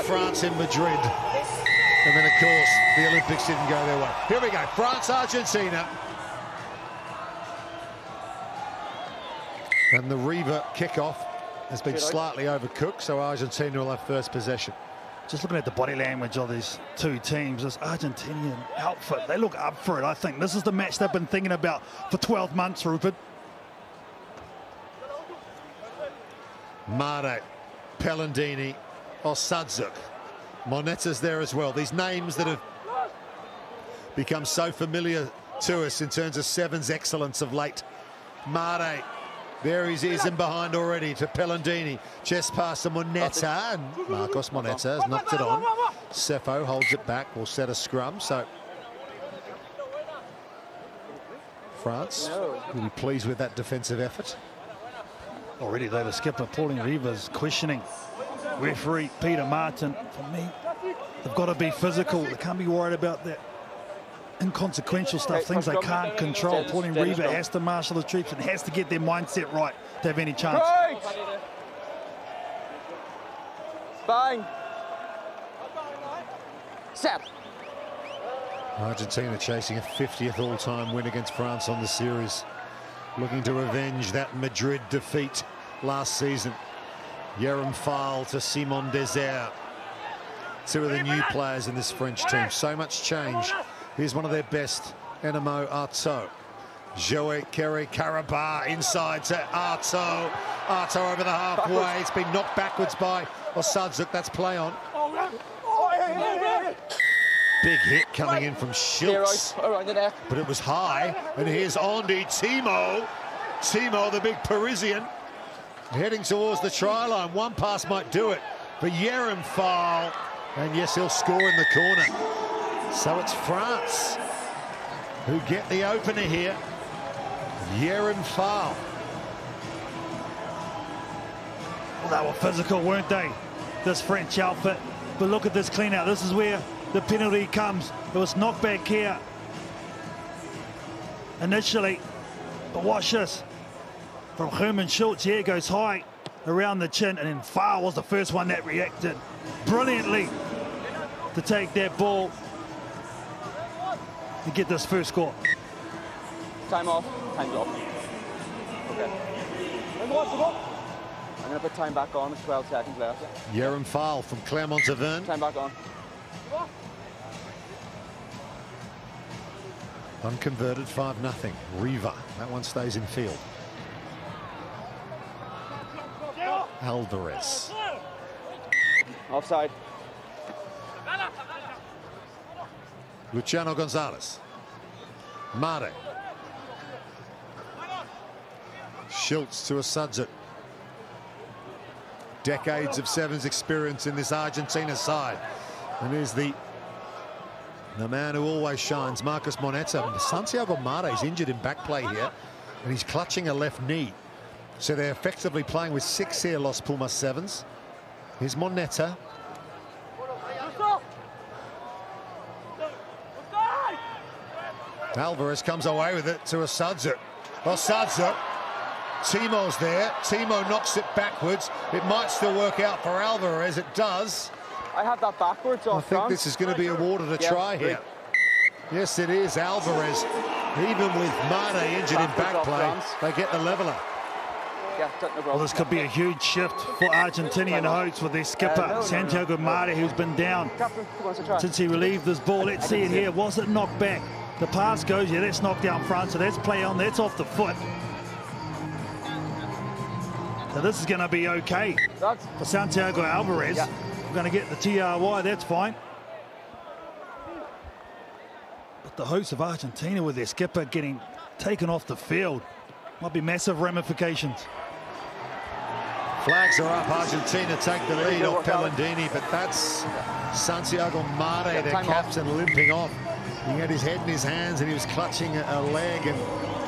France in Madrid. And then, of course, the Olympics didn't go their way. Here we go, France-Argentina. And the Riva kickoff has been slightly overcooked, so Argentina will have first possession. Just looking at the body language of these two teams, this Argentinian outfit, they look up for it, I think. This is the match they've been thinking about for 12 months, Rupert. Mare, Pellandini, Osadczuk. Moneta's there as well. These names that have become so familiar to us in terms of Sevens excellence of late. Mare, there he is in behind already to Pellandini. Chest pass to Moneta, and Marcos Moneta has knocked it on. Sefo holds it back, will set a scrum, so France will be pleased with that defensive effort. Already though, the skipper, Pauline Rivas, questioning referee Peter Martin. For me, they've got to be physical. They can't be worried about that inconsequential stuff, things they can't control. Pauline Riva has to marshal the troops and has to get their mindset right to have any chance. Bang. Set. Argentina chasing a 50th all-time win against France on the series, looking to avenge that Madrid defeat last season. Jerome Fahl to Simon Desert. Two of the new players in this French team. So much change. Here's one of their best, Enemo Artaud. Joe Carabas inside to Artaud. Artaud over the halfway. It's been knocked backwards by Osadczuk. That's play on. Big hit coming in from Schultz. But it was high. And here's Andy Timo. Timo, the big Parisian, heading towards the try line. One pass might do it. But Jerome Fahl. And yes, he'll score in the corner. So it's France who get the opener here. Jerome Fahl. Well, they were physical, weren't they, this French outfit? But look at this clean out. This is where the penalty comes. It was knockback here initially. But watch this. From Herman Schultz, here goes high around the chin, and then Fahl was the first one that reacted brilliantly to take that ball and get this first score. Time off. Time's off. Okay. I'm going to put time back on with 12 seconds left. Jerome Fahl from Clermont-Auvergne. Time back on. Unconverted 5-0. Riva. That one stays in field. Alvarez. Offside. Luciano Gonzalez. Mare. Schultz to Osadczuk. Decades of Sevens experience in this Argentina side. And here's the man who always shines, Marcos Moneta. Santiago Mare's injured in back play here, and he's clutching a left knee. So they're effectively playing with 6 here, Los Pumas Sevens. Here's Moneta. Alvarez comes away with it to Osadczuk. Osadczuk. Timo's there. Timo knocks it backwards. It might still work out for Alvarez. It does. I have that backwards off. I think this is going to be awarded a try here. Yes, it is. Alvarez, even with Mane injured in back play, they get the leveler. Well, this could be a huge shift for Argentinian hopes with their skipper, Santiago Mare, who's been down since he relieved this ball. Let's see it here. Was it knocked back? The pass goes, yeah, that's knocked down front, so that's play on, that's off the foot. So this is going to be okay for Santiago Alvarez. We're going to get the TRY, that's fine. But the hopes of Argentina with their skipper getting taken off the field might be massive ramifications. Flags are up. Argentina take the lead off Pellandini, but that's Santiago Mare, their captain, limping off. He had his head in his hands and he was clutching a leg, and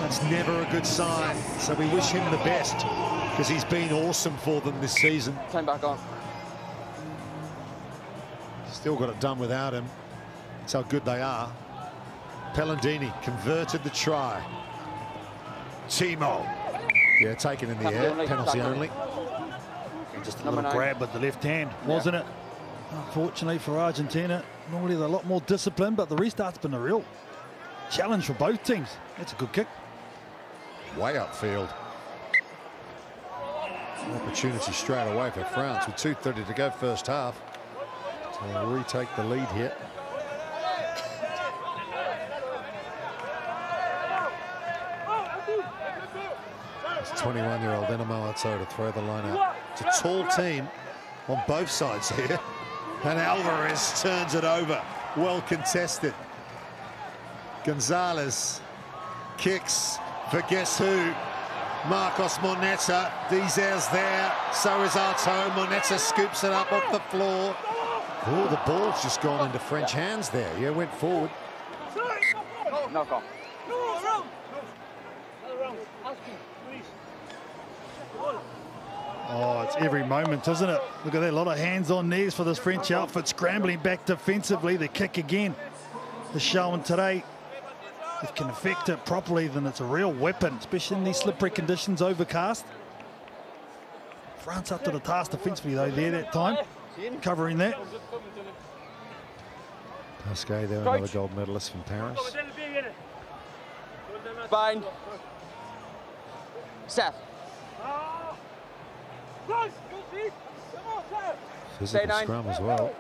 that's never a good sign. So we wish him the best, because he's been awesome for them this season. Time back on. Still got it done without him. That's how good they are. Pellandini converted the try. Timo. Yeah, taken in the air. Penalty only. Just a little grab with the left hand, wasn't it? Unfortunately for Argentina, normally they're a lot more disciplined, but the restart's been a real challenge for both teams. That's a good kick. Way upfield. Opportunity straight away for France with 2:30 to go first half. So they'll retake the lead here. It's 21-year-old Enamo Arto to throw the line out. It's a tall team on both sides here. And Alvarez turns it over. Well contested. Gonzalez kicks for guess who? Marcos Moneta. Dizer's there. So is Arto. Moneta scoops it up off the floor. Oh, the ball's just gone into French hands there. Yeah, went forward. Knock off. Oh, it's every moment, isn't it? Look at that, a lot of hands on knees for this French outfit, scrambling back defensively. The kick again is showing today. If it can affect it properly, then it's a real weapon, especially in these slippery conditions, overcast. France up to the task defensively, though, there that time, covering that. Pascal there, another gold medalist from Paris. Bind. Seth. Physical scrum as well.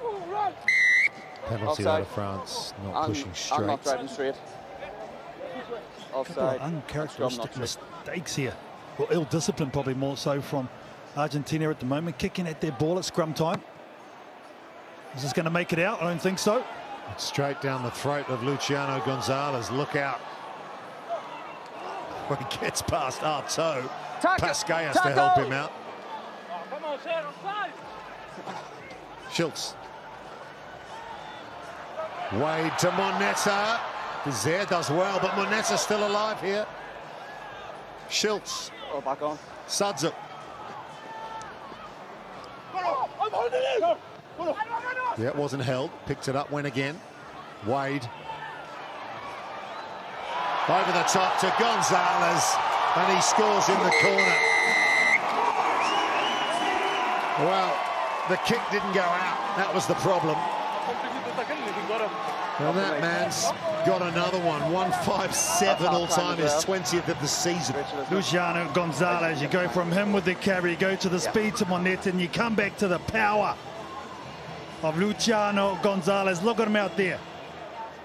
Penalty out of France, not pushing straight. I'm not driving straight. Offside. Uncharacteristic mistakes here. Well, ill-discipline probably more so from Argentina at the moment, kicking at their ball at scrum time. Is this going to make it out? I don't think so. It's straight down the throat of Luciano Gonzalez. Look out. When he gets past Arto, Pascal has to help him out. Schultz. Wade to Moneta. Dizer does well, but Moneta's still alive here. Schultz. Oh, back on. Suds Yeah, it wasn't held. Picked it up, went again. Wade. Over the top to Gonzalez, and he scores in the corner. Well, the kick didn't go out. That was the problem. And that man's got another one. 157 all time, his 20th of the season. Luciano Gonzalez, you go from him with the carry, you go to the speed to Moneta, and you come back to the power of Luciano Gonzalez. Look at him out there.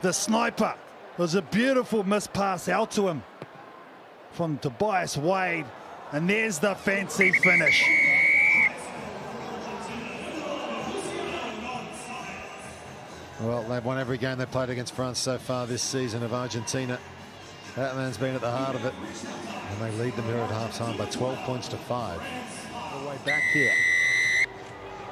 The sniper. It was a beautiful miss pass out to him from Tobias Wade. And there's the fancy finish. Well, they've won every game they played against France so far this season of Argentina. That man's been at the heart of it. And they lead them here at half-time by 12 points to 5. All the way back here.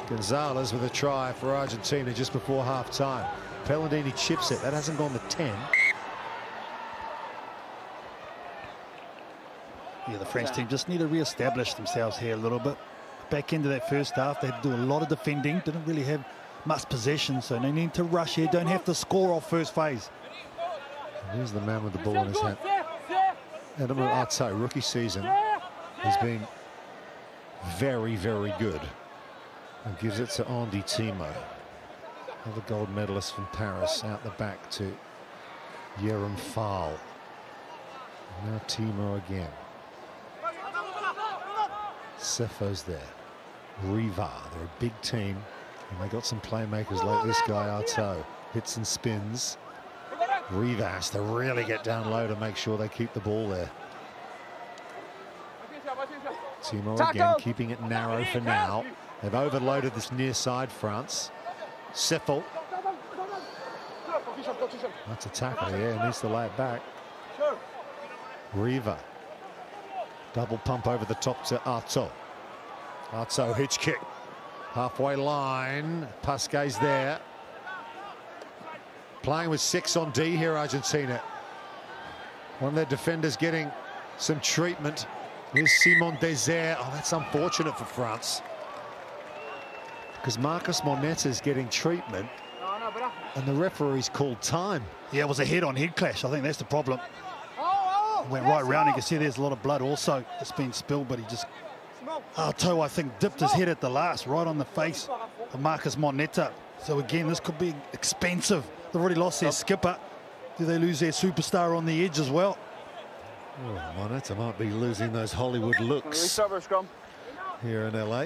Gonzalez with a try for Argentina just before half-time. Pellandini chips it. That hasn't gone to 10. Yeah, the French team just need to re-establish themselves here a little bit. Back into that first half, they had to do a lot of defending. Didn't really have much possession, so they need to rush here. Don't have to score off first phase. And here's the man with the ball in his hand. Edmund Arto, rookie season, has been very, very good. And gives it to Andy Timo. Another gold medalist from Paris, out the back to Jerem Fahl. Now Timo again. Cefo's there. Riva, they're a big team. And they got some playmakers like this guy, Arto. Hits and spins. Riva has to really get down low to make sure they keep the ball there. Timo again, keeping it narrow for now. They've overloaded this near side, France. Cefal. That's a tackle, yeah, he needs to lay it back. Riva. Double pump over the top to Arto. Arto, hitch kick. Halfway line. Pascal's there. Playing with 6 on D here, Argentina. One of their defenders getting some treatment. Here's Simon Désert. Oh, that's unfortunate for France. Because Marcos Moneta is getting treatment. And the referee's called time. Yeah, it was a head-on-head clash. I think that's the problem. Went right round. You can see there's a lot of blood also that's been spilled, but he just... Arto, I think, dipped his head at the last, right on the face of Marcos Moneta. So again, this could be expensive. They've already lost their skipper. Do they lose their superstar on the edge as well? Oh, Moneta might be losing those Hollywood looks here in LA,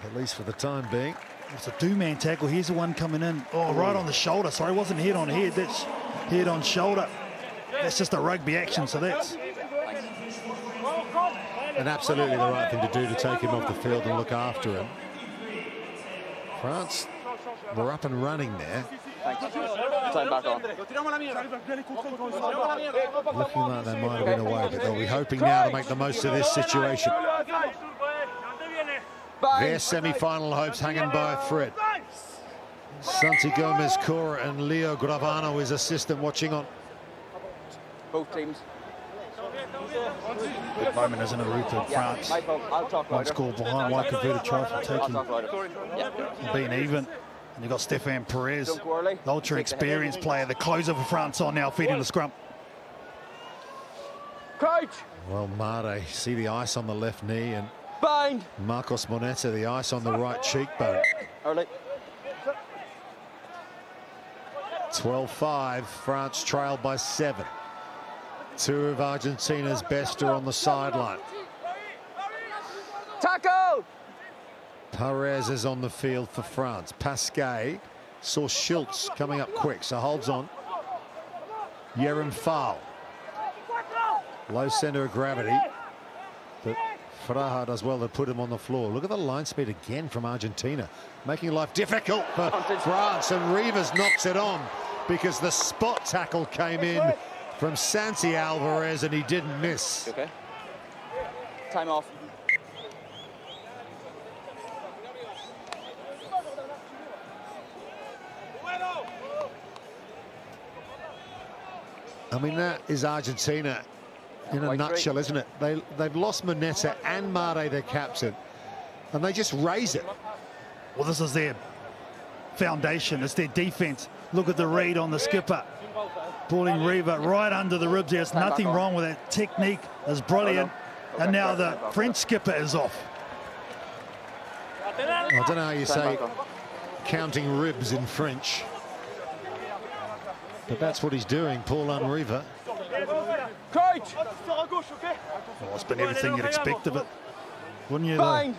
at least for the time being. It's a two-man tackle. Here's the one coming in. Oh, right on the shoulder. Sorry, it wasn't head on head. That's head on shoulder. That's just a rugby action, so that's... And absolutely the right thing to do to take him off the field and look after him. France were up and running there. Time back on. Looking like they might have been away, but they'll be hoping now to make the most of this situation. Their semi-final hopes hanging by a thread. Santi Gomez Cora and Leo Gravano, his assistant, watching on. Both teams. Good moment, isn't it, Ruth, of France? One score behind, one converted try for taking, being even. And you've got Stéphane Perez, the ultra-experienced player, the closer for France on now, feeding the scrum. Well, Mare, see the ice on the left knee, and Bind. Marcos Moneta, the ice on the right cheekbone. 12-5, France trailed by 7. Two of Argentina's best are on the sideline. Tackle! Perez is on the field for France. Pasquet saw Schultz coming up quick, so holds on. Yerim Foul. Low centre of gravity, but Fraha does well to put him on the floor. Look at the line speed again from Argentina, making life difficult for France, and Rivas knocks it on because the spot tackle came in from Santi Alvarez and he didn't miss. Okay. Time off. I mean, that is Argentina in a nutshell, isn't it? They've lost Moneta and Mare, their captain, and they just raise it. Well, this is their foundation. It's their defense. Look at the read on the skipper. Pulling Riva right under the ribs. There's nothing wrong with that. Technique is brilliant. And now the French skipper is off. I don't know how you say counting ribs in French, but that's what he's doing, Paul Unriva. Well, it's been everything you'd expect of it, wouldn't you, though?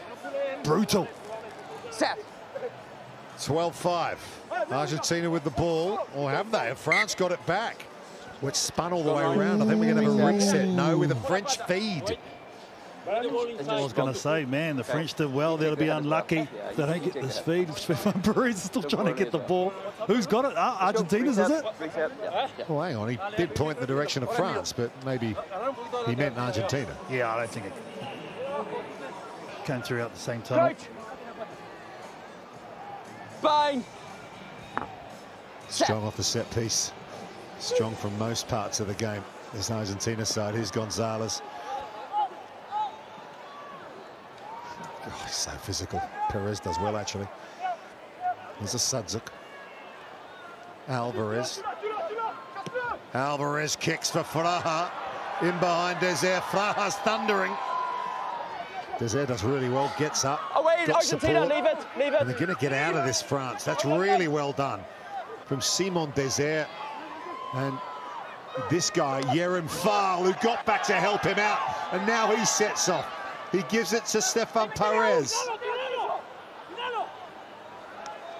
Brutal. 12-5. Argentina with the ball, or have they? Have France got it back? Which spun all the way around. I think we're going to have a reset. No, with a French feed. I was going to say, man, the French did well. They'll be unlucky if they don't get this feed. Stéphane Perez is still trying to get the ball. Who's got it? Argentina's, is it? Oh, hang on. He did point in the direction of France, but maybe he meant Argentina. Yeah, I don't think it came through at the same time. Bang! Strong off the set piece. Strong from most parts of the game. This Argentina side. Here's Gonzalez. Oh, he's so physical. Perez does well, actually. Here's a Sudzuk. Alvarez. Alvarez kicks for Fraha. In behind Desir. Fraha's thundering. Desir does really well, gets up. Away, Argentina, leave it, leave it. And they're going to get out of this, France. That's really well done from Simon Desir. And this guy, Yerim Foul, who got back to help him out. And now he sets off. He gives it to Stéphane Perez.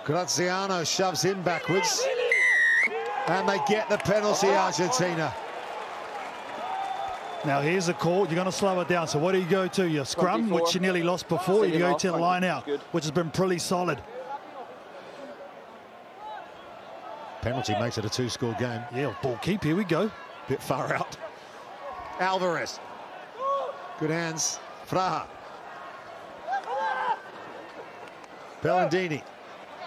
Graziano shoves him backwards. And they get the penalty, Argentina. Now here's a call. You're going to slow it down. So what do you go to? Your scrum, which you nearly lost before. You go to the line out, which has been pretty solid. Penalty makes it a 2-score game. Yeah, ball keep. Here we go. Bit far out. Alvarez. Good hands. Fraha. Bellandini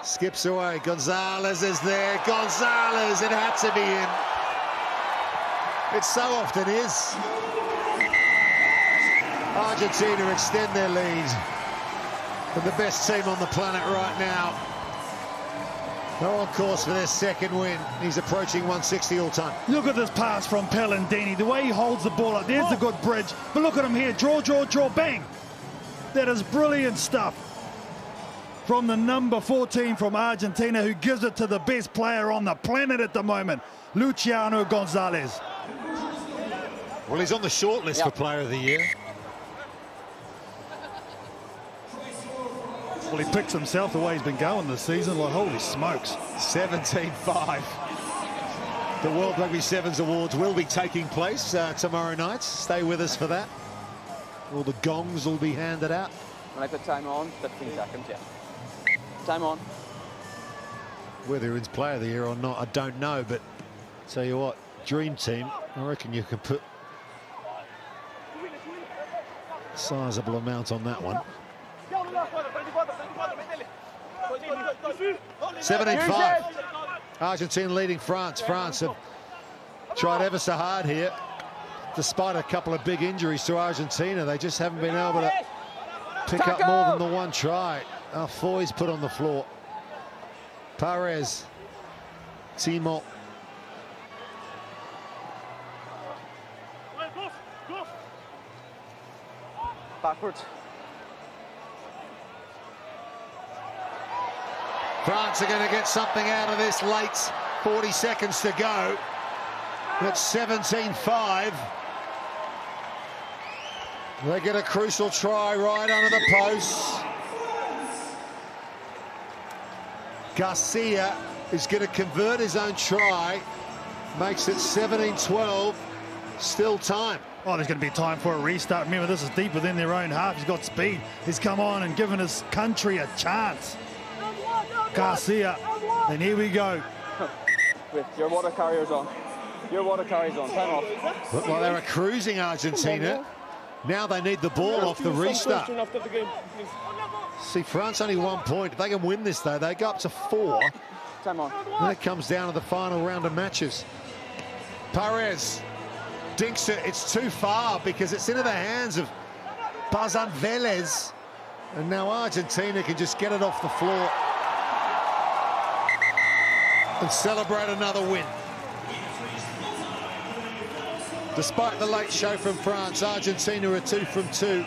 skips away. Gonzalez is there. Gonzalez, it had to be in. It so often is. Argentina extend their lead. And the best team on the planet right now. They're on course for their second win. He's approaching 160 all time. Look at this pass from Pellandini. The way he holds the ball up. There's a good bridge. But look at him here. Draw, draw, draw, bang. That is brilliant stuff. from the number 14 from Argentina, who gives it to the best player on the planet at the moment, Luciano Gonzalez. Well, he's on the short list for Player of the Year. Well, he picks himself the way he's been going this season. Like, holy smokes. 17-5. The World Rugby Sevens Awards will be taking place tomorrow night. Stay with us for that. All the gongs will be handed out. When I put time on, 15 seconds, yeah. Time on. Whether it's Player of the Year or not, I don't know, but tell you what, Dream Team, I reckon you can put a sizable amount on that one. 17-5. Argentina leading France. France have tried ever so hard here. Despite a couple of big injuries to Argentina, they just haven't been able to pick up more than the one try. Foy's put on the floor. Perez. Timo. Backwards. France are going to get something out of this late. 40 seconds to go. It's 17-5. They get a crucial try right under the post. Garcia is going to convert his own try. Makes it 17-12. Still time. Oh, there's going to be time for a restart. Remember, this is deep within their own half. He's got speed. He's come on and given his country a chance. Garcia, and here we go. Wait, your water carrier's on. Your water carrier's on. Time off. Well, they were cruising Argentina. Now they need the ball off the restart. See, France only 1 point. If they can win this, though, they go up to 4. Time on. Then it comes down to the final round of matches. Perez dinks it. It's too far because it's into the hands of Bazan Velez. And now Argentina can just get it off the floor and celebrate another win. Despite the late show from France, Argentina are 2 from 2.